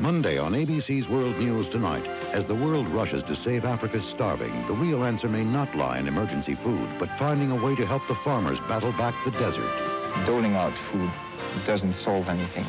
Monday on ABC's World News Tonight, as the world rushes to save Africa's starving, the real answer may not lie in emergency food, but finding a way to help the farmers battle back the desert. Doling out food doesn't solve anything.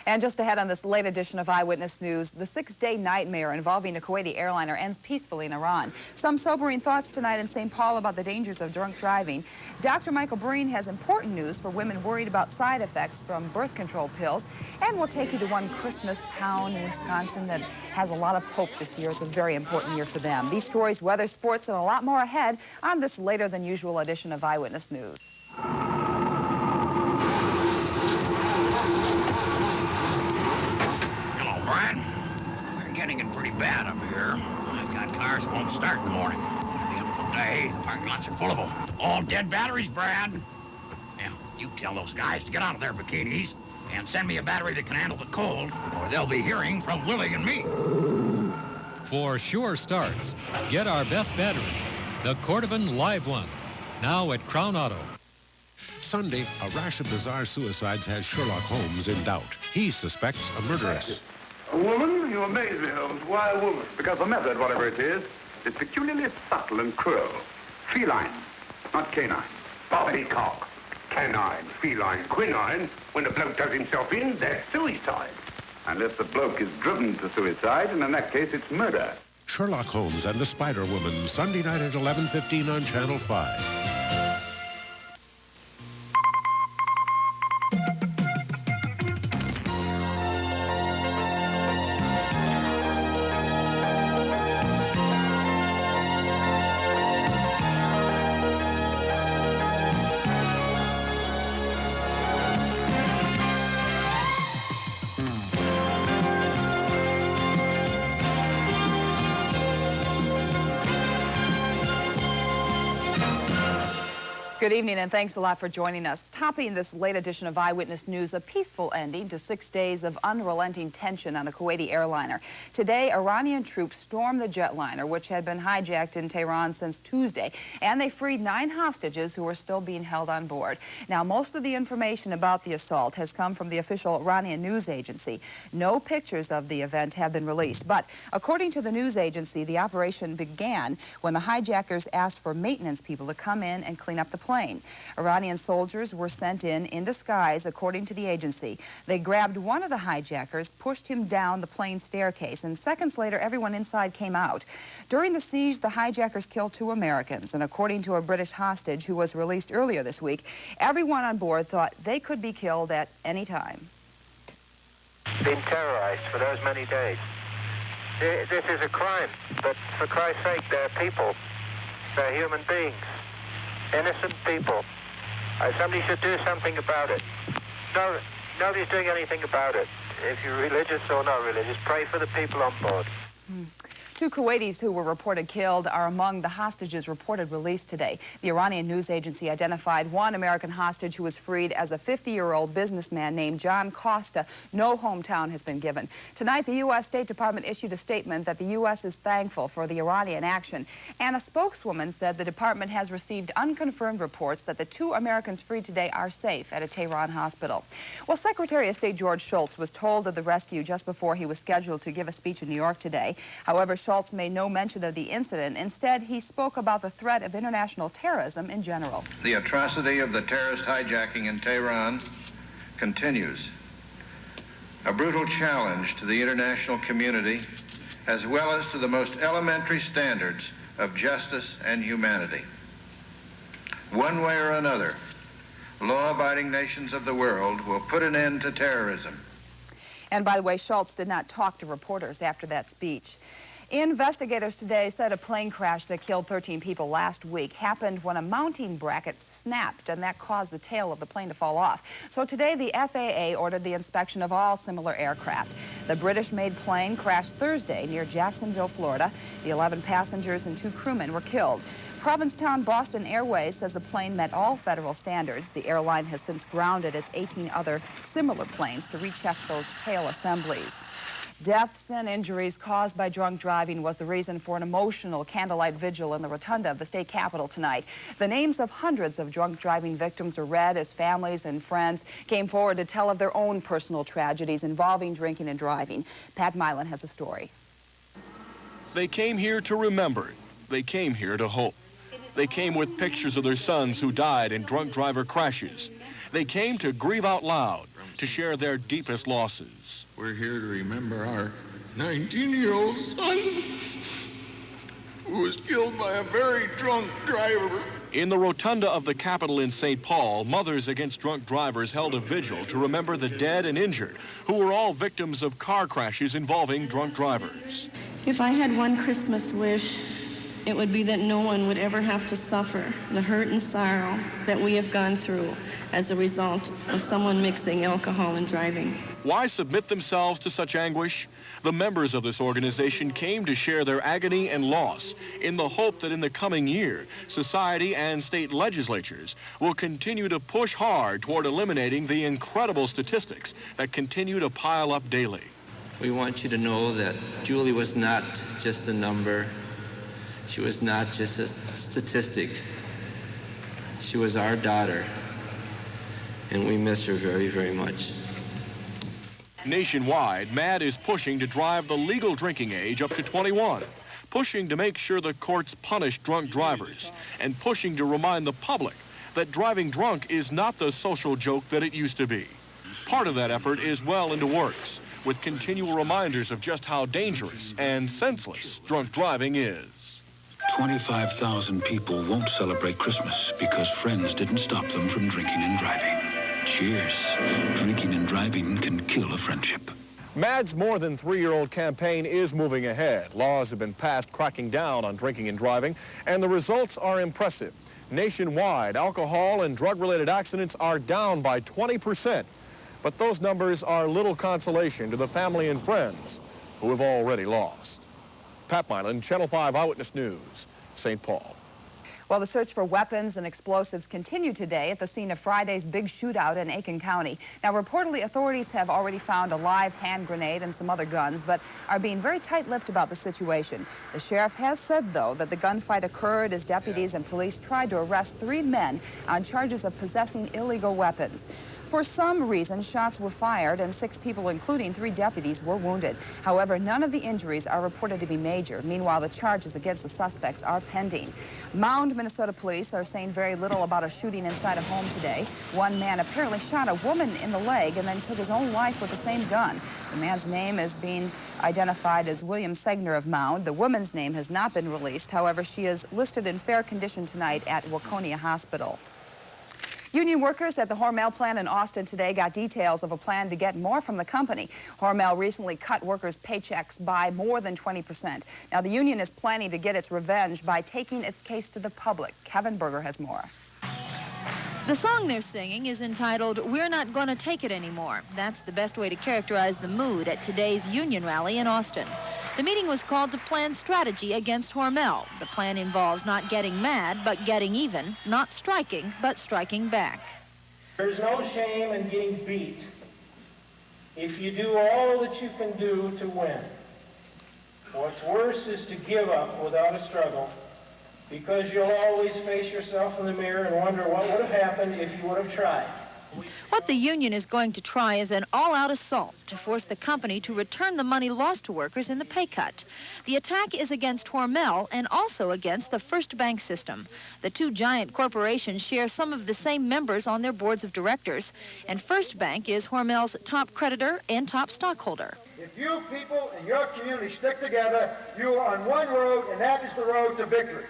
And just ahead on this late edition of Eyewitness News, the 6-day nightmare involving a Kuwaiti airliner ends peacefully in Iran. Some sobering thoughts tonight in St. Paul about the dangers of drunk driving. Dr. Michael Breen has important news for women worried about side effects from birth control pills. And we'll take you to one Christmas town in Wisconsin that has a lot of hope this year. It's a very important year for them. These stories, weather, sports, and a lot more ahead on this later than usual edition of Eyewitness News. Getting it pretty bad up here. I've got cars that won't start in the morning. At the end of the day, the parking lots are full of them. All dead batteries, Brad. Now, you tell those guys to get out of their bikinis and send me a battery that can handle the cold, or they'll be hearing from Willie and me. For sure starts, get our best battery, the Cordovan Live One, now at Crown Auto. Sunday, a rash of bizarre suicides has Sherlock Holmes in doubt. He suspects a murderess. A woman? You amaze me, Holmes. Why a woman? Because the method, whatever it is peculiarly subtle and cruel. Feline, not canine. Poppycock. Canine, feline, quinine. When the bloke does himself in, that's suicide. Unless the bloke is driven to suicide, and in that case, it's murder. Sherlock Holmes and the Spider Woman, Sunday night at 11:15 on Channel 5. Good evening, and thanks a lot for joining us. Topping this late edition of Eyewitness News, a peaceful ending to 6 days of unrelenting tension on a Kuwaiti airliner. Today, Iranian troops stormed the jetliner, which had been hijacked in Tehran since Tuesday, and they freed 9 hostages who are still being held on board. Now, most of the information about the assault has come from the official Iranian news agency. No pictures of the event have been released, but according to the news agency, the operation began when the hijackers asked for maintenance people to come in and clean up the plane. Iranian soldiers were sent in disguise, according to the agency. They grabbed one of the hijackers, pushed him down the plane staircase, and seconds later, everyone inside came out. During the siege, the hijackers killed 2 Americans, and according to a British hostage who was released earlier this week, everyone on board thought they could be killed at any time. Been terrorized for those many days. This is a crime, but for Christ's sake, they're people. They're human beings. Innocent people. Somebody should do something about it. No, nobody's doing anything about it. If you're religious or not religious, pray for the people on board. 2 Kuwaitis who were reported killed are among the hostages reported released today. The Iranian news agency identified one American hostage who was freed as a 50-year-old businessman named John Costa. No hometown has been given. Tonight, the U.S. State Department issued a statement that the U.S. is thankful for the Iranian action. And a spokeswoman said the department has received unconfirmed reports that the 2 Americans freed today are safe at a Tehran hospital. Well, Secretary of State George Shultz was told of the rescue just before he was scheduled to give a speech in New York today. However, Shultz made no mention of the incident. Instead, he spoke about the threat of international terrorism in general. The atrocity of the terrorist hijacking in Tehran continues. A brutal challenge to the international community, as well as to the most elementary standards of justice and humanity. One way or another, law-abiding nations of the world will put an end to terrorism. And by the way, Shultz did not talk to reporters after that speech. Investigators today said a plane crash that killed 13 people last week happened when a mounting bracket snapped, and that caused the tail of the plane to fall off. So today, the FAA ordered the inspection of all similar aircraft. The British-made plane crashed Thursday near Jacksonville, Florida. The 11 passengers and 2 crewmen were killed. Provincetown Boston Airways says the plane met all federal standards. The airline has since grounded its 18 other similar planes to recheck those tail assemblies. Deaths and injuries caused by drunk driving was the reason for an emotional candlelight vigil in the rotunda of the state capitol tonight. The names of hundreds of drunk driving victims were read as families and friends came forward to tell of their own personal tragedies involving drinking and driving. Pat Milan has a story. They came here to remember. They came here to hope. They came with pictures of their sons who died in drunk driver crashes. They came to grieve out loud, to share their deepest losses. We're here to remember our 19-year-old son who was killed by a very drunk driver. In the rotunda of the Capitol in St. Paul, Mothers Against Drunk Drivers held a vigil to remember the dead and injured, who were all victims of car crashes involving drunk drivers. If I had one Christmas wish, it would be that no one would ever have to suffer the hurt and sorrow that we have gone through as a result of someone mixing alcohol and driving. Why submit themselves to such anguish? The members of this organization came to share their agony and loss in the hope that in the coming year, society and state legislatures will continue to push hard toward eliminating the incredible statistics that continue to pile up daily. We want you to know that Julie was not just a number. She was not just a statistic. She was our daughter, and we miss her very, very much. Nationwide, MAD is pushing to drive the legal drinking age up to 21, pushing to make sure the courts punish drunk drivers, and pushing to remind the public that driving drunk is not the social joke that it used to be. Part of that effort is well into works, with continual reminders of just how dangerous and senseless drunk driving is. 25,000 people won't celebrate Christmas because friends didn't stop them from drinking and driving. Cheers. Drinking and driving can kill a friendship. MAD's more than 3-year-old campaign is moving ahead. Laws have been passed cracking down on drinking and driving, and the results are impressive. Nationwide, alcohol and drug-related accidents are down by 20%. But those numbers are little consolation to the family and friends who have already lost. Pat Milan, Channel 5 Eyewitness News, St. Paul. Well, the search for weapons and explosives continued today at the scene of Friday's big shootout in Aiken County. Now, reportedly, authorities have already found a live hand grenade and some other guns, but are being very tight-lipped about the situation. The sheriff has said, though, that the gunfight occurred as deputies and police tried to arrest 3 men on charges of possessing illegal weapons. For some reason, shots were fired and 6 people, including 3 deputies, were wounded. However, none of the injuries are reported to be major. Meanwhile, the charges against the suspects are pending. Mound, Minnesota police are saying very little about a shooting inside a home today. One man apparently shot a woman in the leg and then took his own life with the same gun. The man's name is being identified as William Segner of Mound. The woman's name has not been released. However, she is listed in fair condition tonight at Waconia Hospital. Union workers at the Hormel plant in Austin today got details of a plan to get more from the company. Hormel recently cut workers' paychecks by more than 20%. Now, the union is planning to get its revenge by taking its case to the public. Kevin Berger has more. The song they're singing is entitled, "We're Not Gonna Take It Anymore." That's the best way to characterize the mood at today's union rally in Austin. The meeting was called to plan strategy against Hormel. The plan involves not getting mad, but getting even, not striking, but striking back. There's no shame in getting beat if you do all that you can do to win. What's worse is to give up without a struggle, because you'll always face yourself in the mirror and wonder what would have happened if you would have tried. What the union is going to try is an all-out assault to force the company to return the money lost to workers in the pay cut. The attack is against Hormel and also against the First Bank system. The 2 giant corporations share some of the same members on their boards of directors, and First Bank is Hormel's top creditor and top stockholder. If you people in your community stick together, you are on one road, and that is the road to victory.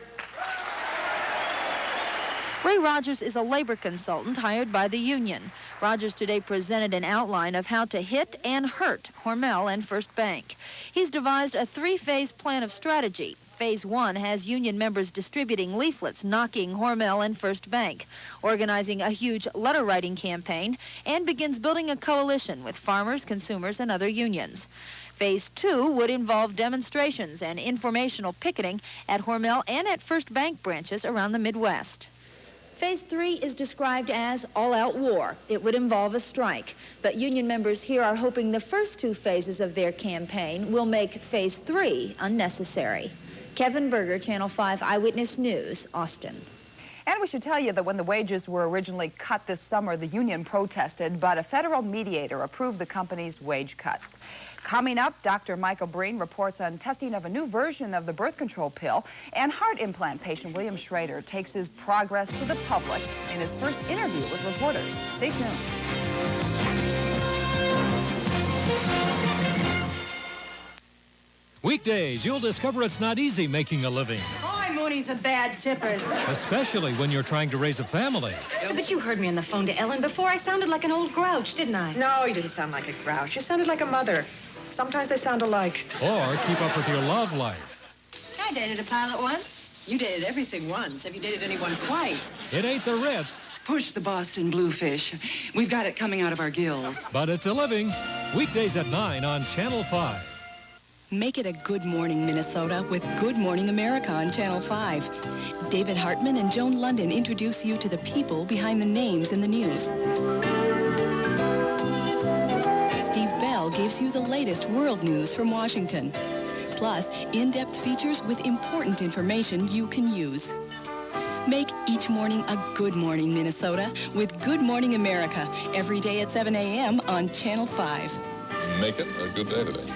Ray Rogers is a labor consultant hired by the union. Rogers today presented an outline of how to hit and hurt Hormel and First Bank. He's devised a 3-phase plan of strategy. Phase 1 has union members distributing leaflets knocking Hormel and First Bank, organizing a huge letter-writing campaign, and begins building a coalition with farmers, consumers, and other unions. Phase 2 would involve demonstrations and informational picketing at Hormel and at First Bank branches around the Midwest. Phase 3 is described as all-out war. It would involve a strike. But union members here are hoping the first 2 phases of their campaign will make Phase 3 unnecessary. Kevin Berger, Channel 5 Eyewitness News, Austin. And we should tell you that when the wages were originally cut this summer, the union protested, but a federal mediator approved the company's wage cuts. Coming up, Dr. Michael Breen reports on testing of a new version of the birth control pill, and heart implant patient William Schrader takes his progress to the public in his first interview with reporters. Stay tuned. Weekdays, you'll discover it's not easy making a living, Boy, Mooney's a bad tipper. especially when you're trying to raise a family. But you heard me on the phone to Ellen before. I sounded like an old grouch, didn't I? No, you didn't sound like a grouch. You sounded like a mother. Sometimes they sound alike. Or keep up with your love life. I dated a pilot once. You dated everything once. Have you dated anyone twice? It ain't the Ritz, Push the Boston Bluefish. We've got it coming out of our gills. but it's a living. Weekdays at 9 on Channel 5. Make it a Good Morning Minnesota with Good Morning America on Channel 5. David Hartman and Joan London introduce you to the people behind the names in the news. Steve Bell gives you the latest world news from Washington. Plus, in-depth features with important information you can use. Make each morning a Good Morning Minnesota with Good Morning America every day at 7 a.m. on Channel 5. Make it a good day today.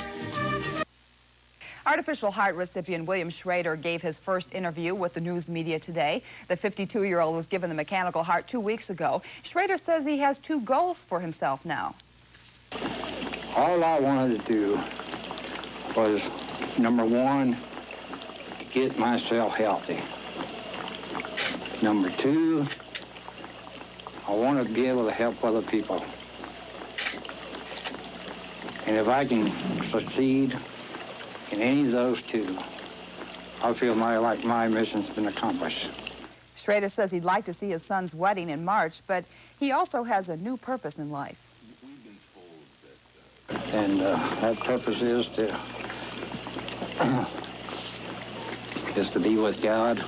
Artificial heart recipient William Schrader gave his first interview with the news media today. The 52-year-old was given the mechanical heart 2 weeks ago. Schrader says he has 2 goals for himself now. All I wanted to do was, number 1, to get myself healthy. Number 2, I want to be able to help other people. And if I can succeed in any of those 2, I feel like my mission's been accomplished. Schrader says he'd like to see his son's wedding in March, but he also has a new purpose in life. And that purpose is to be with God.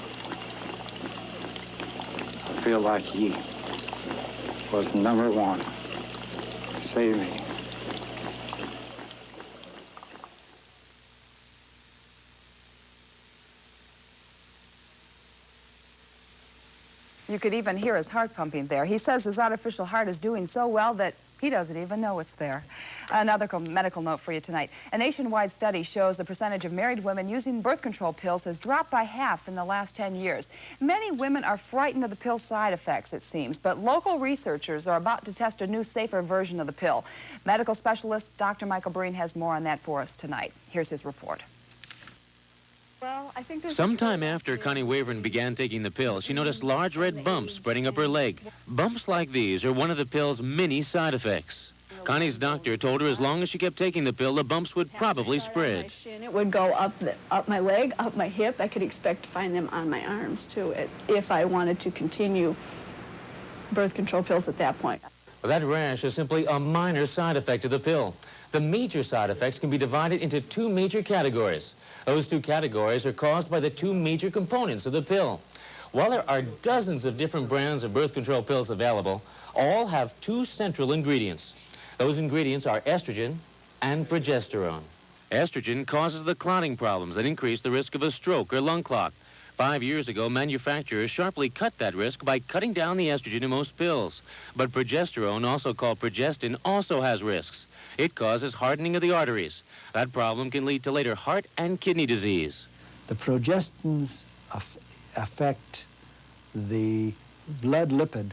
I feel like he was number 1. Save me. You could even hear his heart pumping there. He says his artificial heart is doing so well that he doesn't even know it's there. Another medical note for you tonight. A nationwide study shows the percentage of married women using birth control pills has dropped by half in the last 10 years. Many women are frightened of the pill side effects, it seems, but local researchers are about to test a new, safer version of the pill. Medical specialist Dr. Michael Breen has more on that for us tonight. Here's his report. Well, I think there's Sometime after Connie Wavern began taking the pill, she noticed large red bumps spreading up her leg. Bumps like these are one of the pill's many side effects. Connie's doctor told her as long as she kept taking the pill, the bumps would probably spread. It would go up my leg, up my hip. I could expect to find them on my arms, too, if I wanted to continue birth control pills at that point. That rash is simply a minor side effect of the pill. The major side effects can be divided into 2 major categories. Those 2 categories are caused by the 2 major components of the pill. While there are dozens of different brands of birth control pills available, all have 2 central ingredients. Those ingredients are estrogen and progesterone. Estrogen causes the clotting problems that increase the risk of a stroke or lung clot. 5 years ago, manufacturers sharply cut that risk by cutting down the estrogen in most pills. But progesterone, also called progestin, also has risks. It causes hardening of the arteries. That problem can lead to later heart and kidney disease. The progestins affect the blood lipid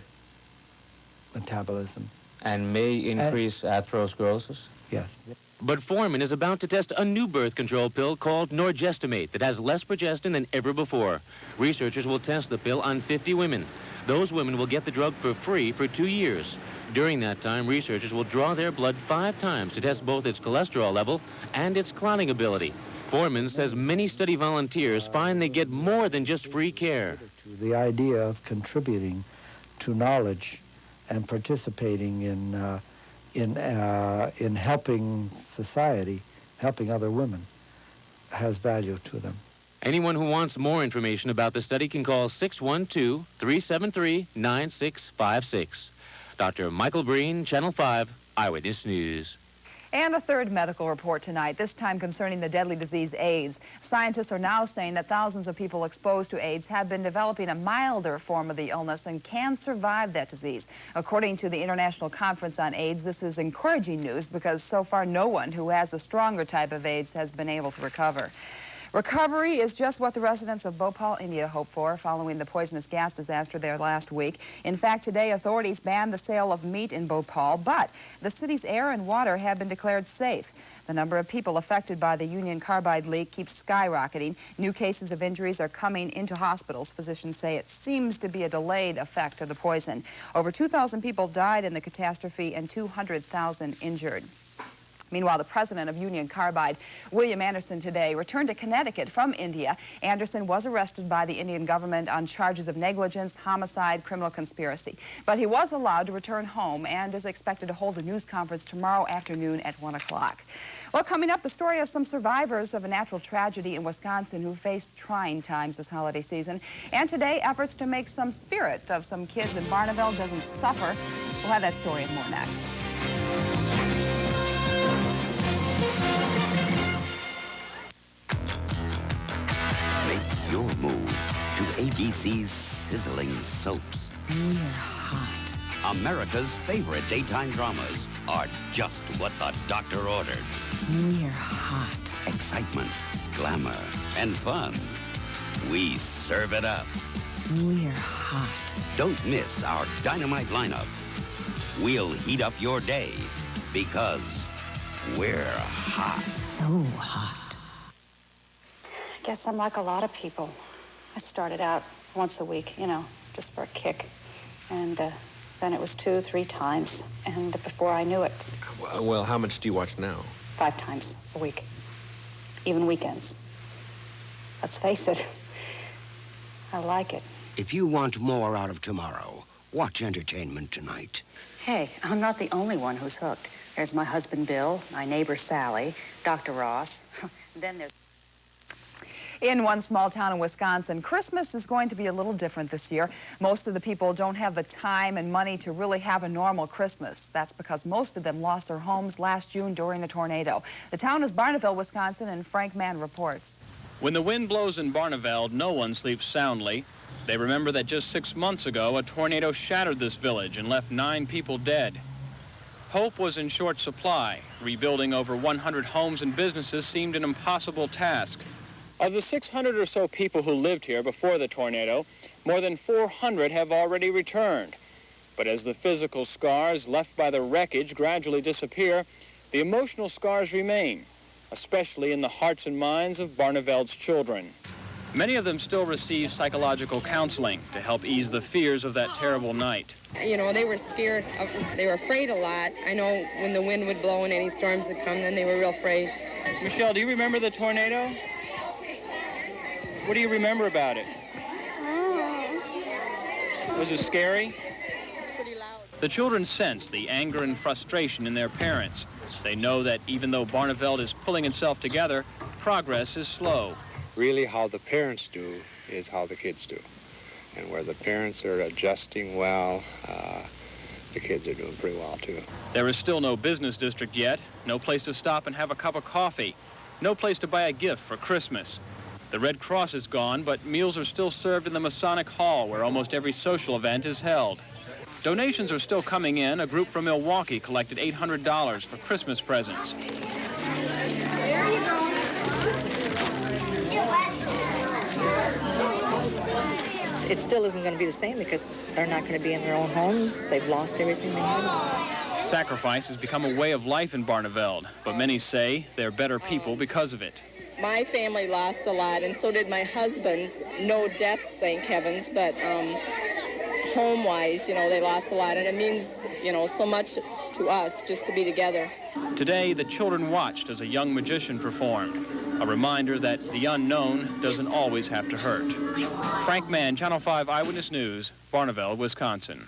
metabolism. And may increase atherosclerosis? Yes. But Foreman is about to test a new birth control pill called Norgestimate that has less progestin than ever before. Researchers will test the pill on 50 women. Those women will get the drug for free for 2 years. During that time, researchers will draw their blood 5 times to test both its cholesterol level and its clotting ability. Foreman says many study volunteers find they get more than just free care. The idea of contributing to knowledge and participating in helping society, helping other women, has value to them. Anyone who wants more information about the study can call 612-373-9656. Dr. Michael Breen, Channel 5, Eyewitness News. And a third medical report tonight, this time concerning the deadly disease AIDS. Scientists are now saying that thousands of people exposed to AIDS have been developing a milder form of the illness and can survive that disease. According to the International Conference on AIDS, this is encouraging news because so far no one who has a stronger type of AIDS has been able to recover. Recovery is just what the residents of Bhopal, India hope for following the poisonous gas disaster there last week. In fact, today authorities banned the sale of meat in Bhopal, but the city's air and water have been declared safe. The number of people affected by the Union Carbide leak keeps skyrocketing. New cases of injuries are coming into hospitals. Physicians say it seems to be a delayed effect of the poison. Over 2,000 people died in the catastrophe and 200,000 injured. Meanwhile, the president of Union Carbide, William Anderson, today returned to Connecticut from India. Anderson was arrested by the Indian government on charges of negligence, homicide, criminal conspiracy. But he was allowed to return home and is expected to hold a news conference tomorrow afternoon at 1 o'clock. Well, coming up, the story of some survivors of a natural tragedy in Wisconsin who faced trying times this holiday season. And today, efforts to make some spirit of some kids in Barneveld doesn't suffer. We'll have that story and more next. Make your move to ABC's sizzling soaps. We're hot. America's favorite daytime dramas are just what the doctor ordered. We're hot. Excitement, glamour, and fun. We serve it up. We're hot. Don't miss our dynamite lineup. We'll heat up your day because we're hot. So hot. I guess I'm like a lot of people. I started out once a week, you know, just for a kick. And then it was 2, 3 times. And before I knew it... Well, how much do you watch now? 5 times a week. Even weekends. Let's face it, I like it. If you want more out of tomorrow, watch Entertainment Tonight. Hey, I'm not the only one who's hooked. There's my husband, Bill, my neighbor, Sally, Dr. Ross. Then there's... In one small town in Wisconsin, Christmas is going to be a little different this year. Most of the people don't have the time and money to really have a normal Christmas. That's because most of them lost their homes last June during a tornado. The town is Barneveld, Wisconsin, and Frank Mann reports. When the wind blows in Barneveld, no one sleeps soundly. They remember that just 6 months ago, a tornado shattered this village and left 9 people dead. Hope was in short supply. Rebuilding over 100 homes and businesses seemed an impossible task. Of the 600 or so people who lived here before the tornado, more than 400 have already returned. But as the physical scars left by the wreckage gradually disappear, the emotional scars remain, especially in the hearts and minds of Barneveld's children. Many of them still receive psychological counseling to help ease the fears of that terrible night. You know, they were scared, they were afraid a lot. I know when the wind would blow and any storms would come, then they were real afraid. Michelle, do you remember the tornado? What do you remember about it? Was it scary? Pretty loud. The children sense the anger and frustration in their parents. They know that even though Barneveld is pulling itself together, progress is slow. Really, how the parents do is how the kids do. And where the parents are adjusting well, the kids are doing pretty well, too. There is still no business district yet, no place to stop and have a cup of coffee, no place to buy a gift for Christmas. The Red Cross is gone, but meals are still served in the Masonic Hall, where almost every social event is held. Donations are still coming in. A group from Milwaukee collected $800 for Christmas presents. There you go. It still isn't going to be the same because they're not going to be in their own homes. They've lost everything they had. Sacrifice has become a way of life in Barneveld, but many say they're better people because of it. My family lost a lot, and so did my husband's. No deaths, thank heavens, but home-wise, you know, they lost a lot, and it means, you know, so much to us just to be together. Today, the children watched as a young magician performed, a reminder that the unknown doesn't always have to hurt. Frank Mann, Channel 5 Eyewitness News, Barneveld, Wisconsin.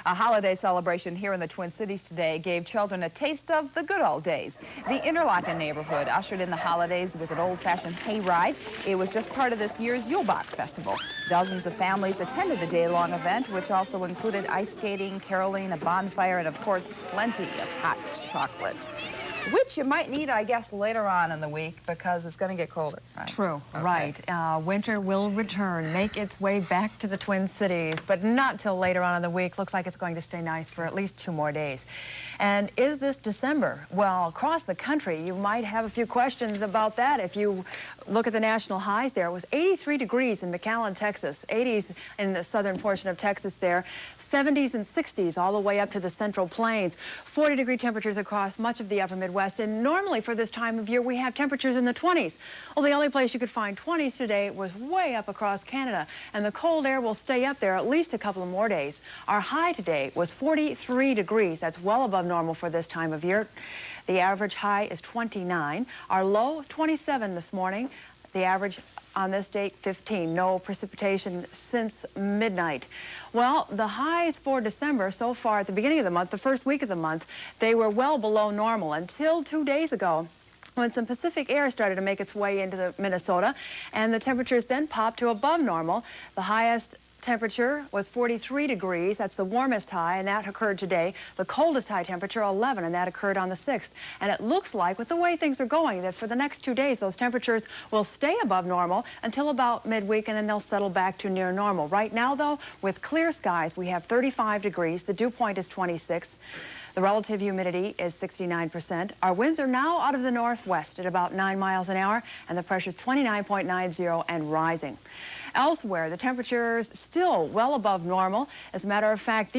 A holiday celebration here in the Twin Cities today gave children a taste of the good old days. The Interlaken neighborhood ushered in the holidays with an old-fashioned hayride. It was just part of this year's Yulbach Festival. Dozens of families attended the day-long event, which also included ice skating, caroling, a bonfire, and of course, plenty of hot chocolate. Which you might need, I guess, later on in the week because it's going to get colder, right? True, Okay. right. Winter will return, make its way back to the Twin Cities, but not till later on in the week. Looks like it's going to stay nice for at least 2 more days. And is this December? Well, across the country, you might have a few questions about that. If you look at the national highs there, it was 83 degrees in McAllen, Texas, 80s in the southern portion of Texas there, 70s and 60s all the way up to the Central Plains, 40-degree temperatures across much of the upper Midwest. And normally for this time of year, we have temperatures in the 20s. Well, the only place you could find 20s today was way up across Canada. And the cold air will stay up there at least a couple of more days. Our high today was 43 degrees. That's well above normal for this time of year. The average high is 29. Our low, 27 this morning. The average on this date, 15. No precipitation since midnight. Well, the highs for December so far at the beginning of the month, the first week of the month, they were well below normal until 2 days ago, when some Pacific air started to make its way into Minnesota, and the temperatures then popped to above normal. The highest temperature was 43 degrees. That's the warmest high, and that occurred today. The coldest high temperature, 11, and that occurred on the 6th. And it looks like, with the way things are going, that for the next 2 days, those temperatures will stay above normal until about midweek, and then they'll settle back to near normal. Right now, though, with clear skies, we have 35 degrees. The dew point is 26. The relative humidity is 69%. Our winds are now out of the northwest at about 9 miles an hour, and the pressure is 29.90 and rising. Elsewhere, the temperatures still well above normal. As a matter of fact,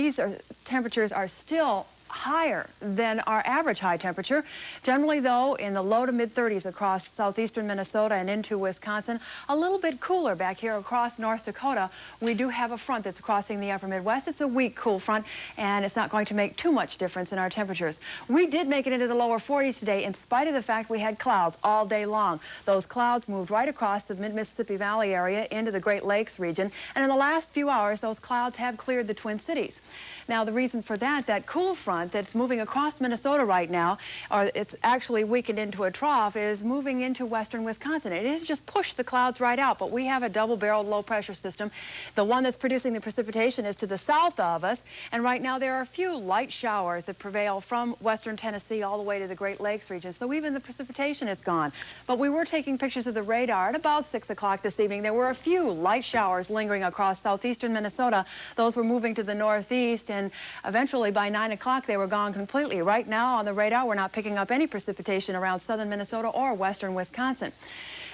temperatures are still higher than our average high temperature. Generally, though, in the low to mid-30s across southeastern Minnesota and into Wisconsin. A little bit cooler back here across North Dakota. We do have a front that's crossing the upper Midwest. It's a weak, cool front, and it's not going to make too much difference in our temperatures. We did make it into the lower 40s today in spite of the fact we had clouds all day long. Those clouds moved right across the mid-Mississippi Valley area into the Great Lakes region, and in the last few hours, those clouds have cleared the Twin Cities. Now, the reason for that cool front that's moving across Minnesota right now, or it's actually weakened into a trough, is moving into western Wisconsin. It has just pushed the clouds right out, but we have a double-barreled low-pressure system. The one that's producing the precipitation is to the south of us, and right now there are a few light showers that prevail from western Tennessee all the way to the Great Lakes region, so even the precipitation is gone. But we were taking pictures of the radar at about 6 o'clock this evening. There were a few light showers lingering across southeastern Minnesota. Those were moving to the northeast, and eventually by 9 o'clock they were gone completely. Right now on the radar we're not picking up any precipitation around southern Minnesota or western Wisconsin.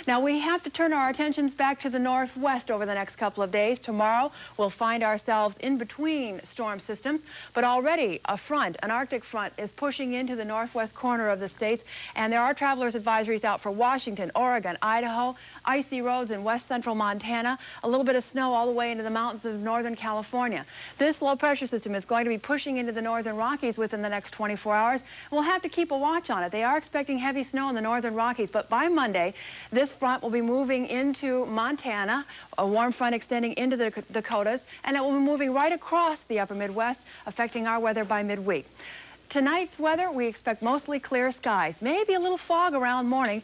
Now, we have to turn our attentions back to the northwest over the next couple of days. Tomorrow, we'll find ourselves in between storm systems, but already a front, an Arctic front, is pushing into the northwest corner of the states, and there are travelers' advisories out for Washington, Oregon, Idaho, icy roads in west central Montana, a little bit of snow all the way into the mountains of northern California. This low-pressure system is going to be pushing into the northern Rockies within the next 24 hours. We'll have to keep a watch on it. They are expecting heavy snow in the northern Rockies, but by Monday, this front will be moving into Montana, a warm front extending into the Dakotas, and it will be moving right across the upper Midwest, affecting our weather by midweek. Tonight's weather, we expect mostly clear skies, maybe a little fog around morning.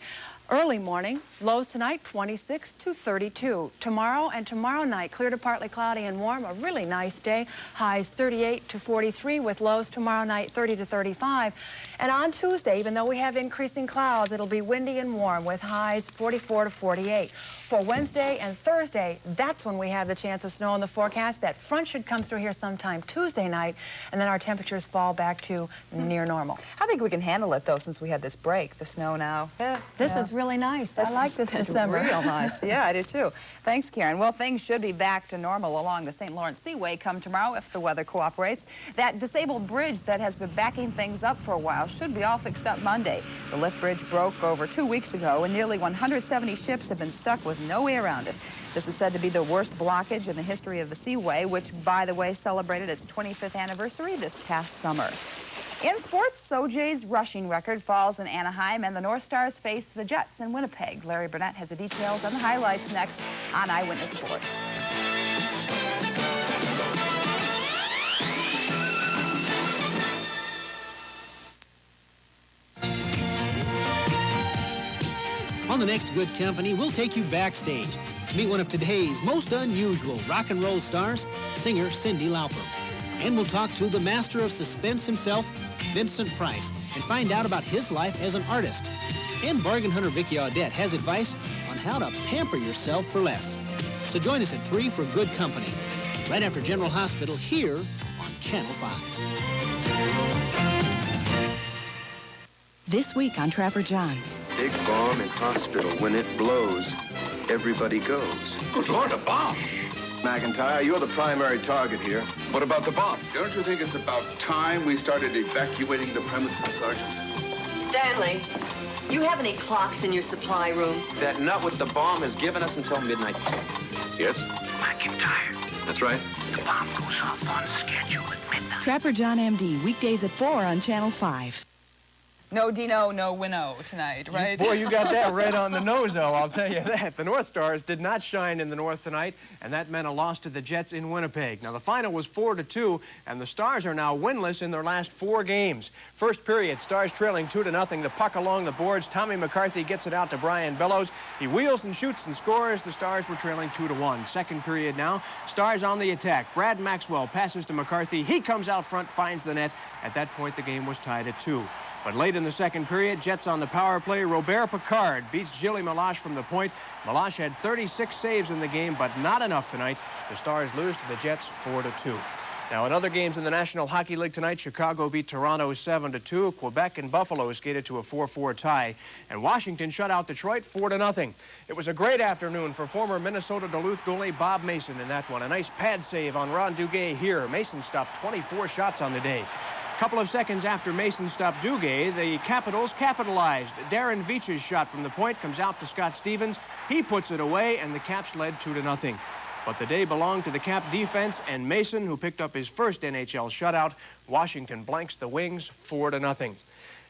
Early morning, lows tonight 26 to 32. Tomorrow and tomorrow night, clear to partly cloudy and warm, a really nice day. Highs 38 to 43 with lows tomorrow night 30 to 35. And on Tuesday, even though we have increasing clouds, it'll be windy and warm with highs 44 to 48. For Wednesday and Thursday, that's when we have the chance of snow in the forecast. That front should come through here sometime Tuesday night, and then our temperatures fall back to near normal. I think we can handle it, though, since we had this break, the snow now. This is really nice. I like this December. Real nice. Yeah, I do too. Thanks, Karen. Well, things should be back to normal along the St. Lawrence Seaway come tomorrow if the weather cooperates. That disabled bridge that has been backing things up for a while should be all fixed up Monday. The lift bridge broke over 2 weeks ago, and nearly 170 ships have been stuck with no way around it. This is said to be the worst blockage in the history of the Seaway, which, by the way, celebrated its 25th anniversary this past summer. In sports, OJ's rushing record falls in Anaheim, and the North Stars face the Jets in Winnipeg. Larry Burnett has the details and the highlights next on Eyewitness Sports. On the next Good Company, we'll take you backstage to meet one of today's most unusual rock and roll stars, singer Cyndi Lauper. And we'll talk to the master of suspense himself, Vincent Price, and find out about his life as an artist. And bargain hunter Vicky Audette has advice on how to pamper yourself for less. So join us at 3 for Good Company, right after General Hospital here on Channel 5. This week on Trapper John. Big bomb in hospital. When it blows, everybody goes. Good Lord, a bomb! McIntyre, you're the primary target here. What about the bomb? Don't you think it's about time we started evacuating the premises, Sergeant? Stanley, you have any clocks in your supply room? That nut with the bomb has given us until midnight. Yes? McIntyre. That's right. The bomb goes off on schedule at midnight. Trapper John MD, weekdays at 4 on Channel 5. No Dino, no Winnow tonight, right? Boy, you got that right on the nose, though, I'll tell you that. The North Stars did not shine in the North tonight, and that meant a loss to the Jets in Winnipeg. Now, the final was 4-2, and the Stars are now winless in their last 4 games. First period, Stars trailing 2-0. The puck along the boards. Tommy McCarthy gets it out to Brian Bellows. He wheels and shoots and scores. The Stars were trailing 2-1. Second period now, Stars on the attack. Brad Maxwell passes to McCarthy. He comes out front, finds the net. At that point, the game was tied at 2. But late in the second period, Jets on the power play. Robert Picard beats Gilly Meloche from the point. Meloche had 36 saves in the game, but not enough tonight. The Stars lose to the Jets 4-2. Now, in other games in the National Hockey League tonight, Chicago beat Toronto 7-2. Quebec and Buffalo skated to a 4-4 tie. And Washington shut out Detroit 4-0. It was a great afternoon for former Minnesota Duluth goalie Bob Mason in that one. A nice pad save on Ron Duguay here. Mason stopped 24 shots on the day. A couple of seconds after Mason stopped Duguay, the Capitals capitalized. Darren Veach's shot from the point comes out to Scott Stevens. He puts it away, and the Caps led 2-0. But the day belonged to the Cap defense and Mason, who picked up his first NHL shutout. Washington blanks the Wings 4-0.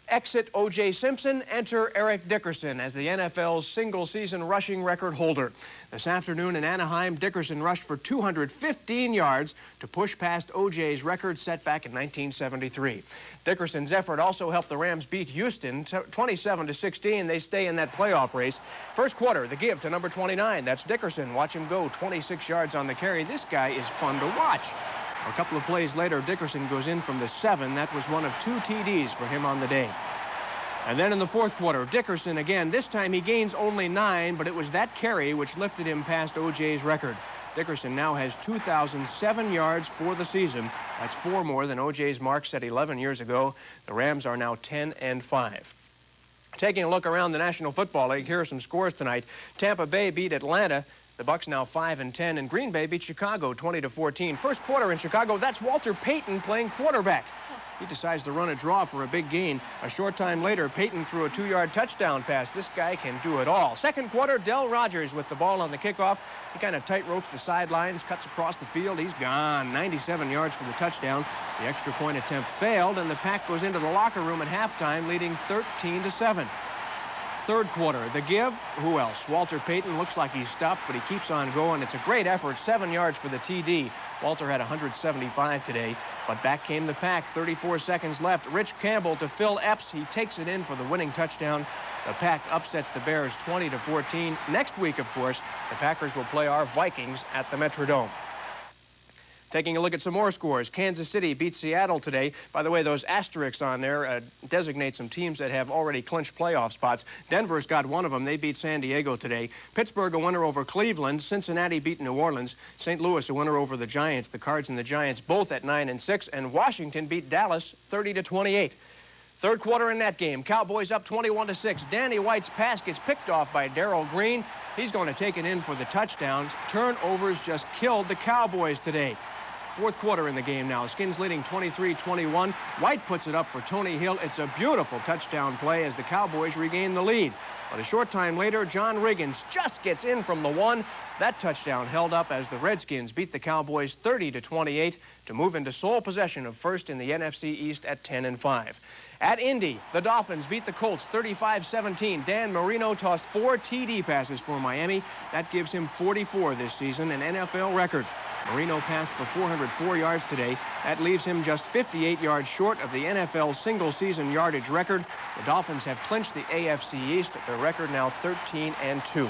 Exit O.J. Simpson, enter Eric Dickerson as the NFL's single-season rushing record holder. This afternoon in Anaheim, Dickerson rushed for 215 yards to push past O.J.'s record set back in 1973. Dickerson's effort also helped the Rams beat Houston 27-16. They stay in that playoff race. First quarter, the give to number 29. That's Dickerson. Watch him go 26 yards on the carry. This guy is fun to watch. A couple of plays later, Dickerson goes in from the 7. That was one of 2 TDs for him on the day. And then in the fourth quarter, Dickerson again. This time he gains only 9, but it was that carry which lifted him past O.J.'s record. Dickerson now has 2,007 yards for the season. That's 4 more than O.J.'s mark set 11 years ago. The Rams are now 10-5. Taking a look around the National Football League, here are some scores tonight. Tampa Bay beat Atlanta. The Bucs now 5-10, and Green Bay beat Chicago 20-14. First quarter in Chicago, that's Walter Payton playing quarterback. He decides to run a draw for a big gain. A short time later, Payton threw a 2-yard touchdown pass. This guy can do it all. Second quarter, Del Rogers with the ball on the kickoff. He kind of tight ropes the sidelines, cuts across the field. He's gone. 97 yards for the touchdown. The extra point attempt failed, and the Pack goes into the locker room at halftime, leading 13-7. Third quarter, the give. Who else? Walter Payton looks like he's stopped, but he keeps on going. It's a great effort. 7 yards for the TD. Walter had 175 today, but back came the Pack. 34 seconds left. Rich Campbell to Phil Epps. He takes it in for the winning touchdown. The Pack upsets the Bears 20-14. Next week, of course, the Packers will play our Vikings at the Metrodome. Taking a look at some more scores. Kansas City beat Seattle today. By the way, those asterisks on there designate some teams that have already clinched playoff spots. Denver's got one of them. They beat San Diego today. Pittsburgh a winner over Cleveland. Cincinnati beat New Orleans. St. Louis a winner over the Giants. The Cards and the Giants both at 9-6. And Washington beat Dallas 30-28. Third quarter in that game. Cowboys up 21-6. Danny White's pass gets picked off by Darrell Green. He's going to take it in for the touchdown. Turnovers just killed the Cowboys today. Fourth quarter in the game now. Skins leading 23-21. White puts it up for Tony Hill. It's a beautiful touchdown play as the Cowboys regain the lead. But a short time later, John Riggins just gets in from the 1. That touchdown held up as the Redskins beat the Cowboys 30-28 to move into sole possession of first in the NFC East at 10-5. At Indy, the Dolphins beat the Colts 35-17. Dan Marino tossed 4 TD passes for Miami. That gives him 44 this season, an NFL record. Marino passed for 404 yards today. That leaves him just 58 yards short of the NFL single-season yardage record. The Dolphins have clinched the AFC East. Their record now 13-2.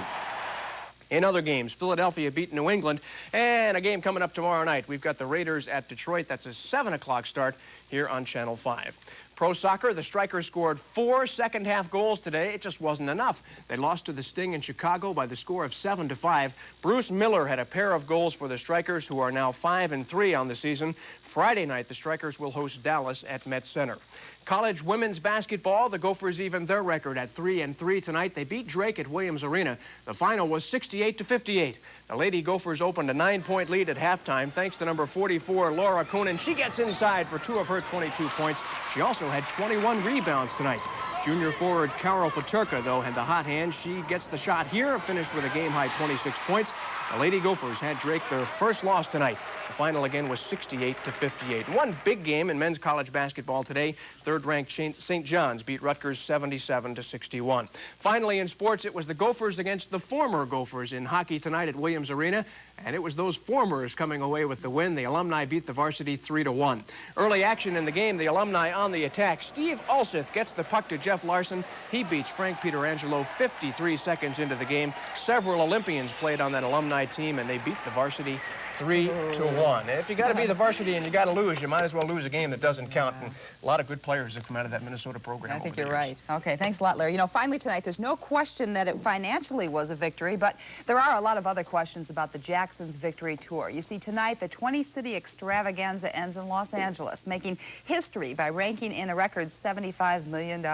In other games, Philadelphia beat New England, and a game coming up tomorrow night. We've got the Raiders at Detroit. That's a 7 o'clock start here on Channel 5. Pro soccer, the Strikers scored 4 second-half goals today. It just wasn't enough. They lost to the Sting in Chicago by the score of 7-5. Bruce Miller had a pair of goals for the Strikers, who are now 5-3 on the season. Friday night, the Strikers will host Dallas at Met Center. College women's basketball, the Gophers evened their record at 3-3 tonight. They beat Drake at Williams Arena. The final was 68-58. The Lady Gophers opened a 9-point lead at halftime thanks to number 44, Laura Coonan. She gets inside for 2 of her 22 points. She also had 21 rebounds tonight. Junior forward Carol Paterka, though, had the hot hand. She gets the shot here, finished with a game-high 26 points. The Lady Gophers had Drake their first loss tonight. The final again was 68-58. One big game in men's college basketball today. Third-ranked St. John's beat Rutgers 77-61. Finally, in sports, it was the Gophers against the former Gophers in hockey tonight at Williams Arena. And it was those formers coming away with the win. The alumni beat the varsity 3-1. Early action in the game, the alumni on the attack. Steve Ulseth gets the puck to Jeff Larson. He beats Frank Pietrangelo 53 seconds into the game. Several Olympians played on that alumni team, and they beat the varsity 3-1. And if you got to be the varsity and you got to lose, you might as well lose a game that doesn't count. And a lot of good players have come out of that Minnesota program. I think you're right. Okay, thanks a lot, Larry. You know, finally tonight, there's no question that it financially was a victory, but there are a lot of other questions about the Jacksons Victory Tour. You see, tonight, the 20-city extravaganza ends in Los Angeles, making history by ranking in a record $75 million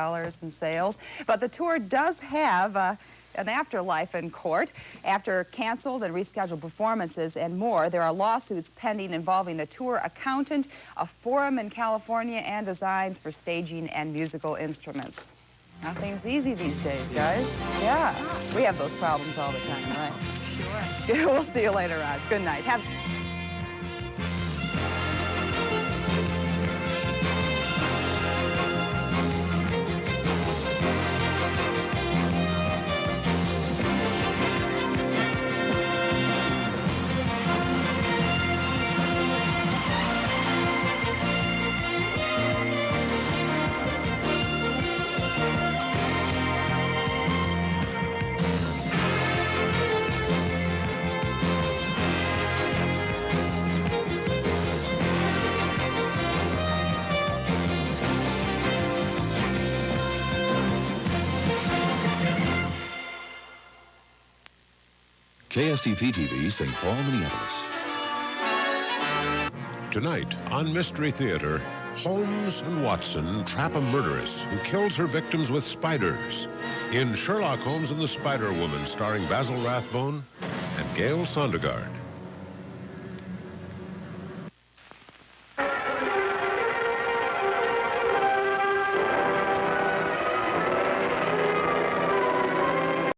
in sales. But the tour does have an afterlife in court. After canceled and rescheduled performances and more, there are lawsuits pending involving the tour accountant, a forum in California, and designs for staging and musical instruments. Nothing's easy these days, guys. Yeah, we have those problems all the time, right? Sure. We'll see you later on. Good night. KSTP-TV, St. Paul, Minneapolis. Tonight on Mystery Theater, Holmes and Watson trap a murderess who kills her victims with spiders. In Sherlock Holmes and the Spider Woman, starring Basil Rathbone and Gail Sondergaard.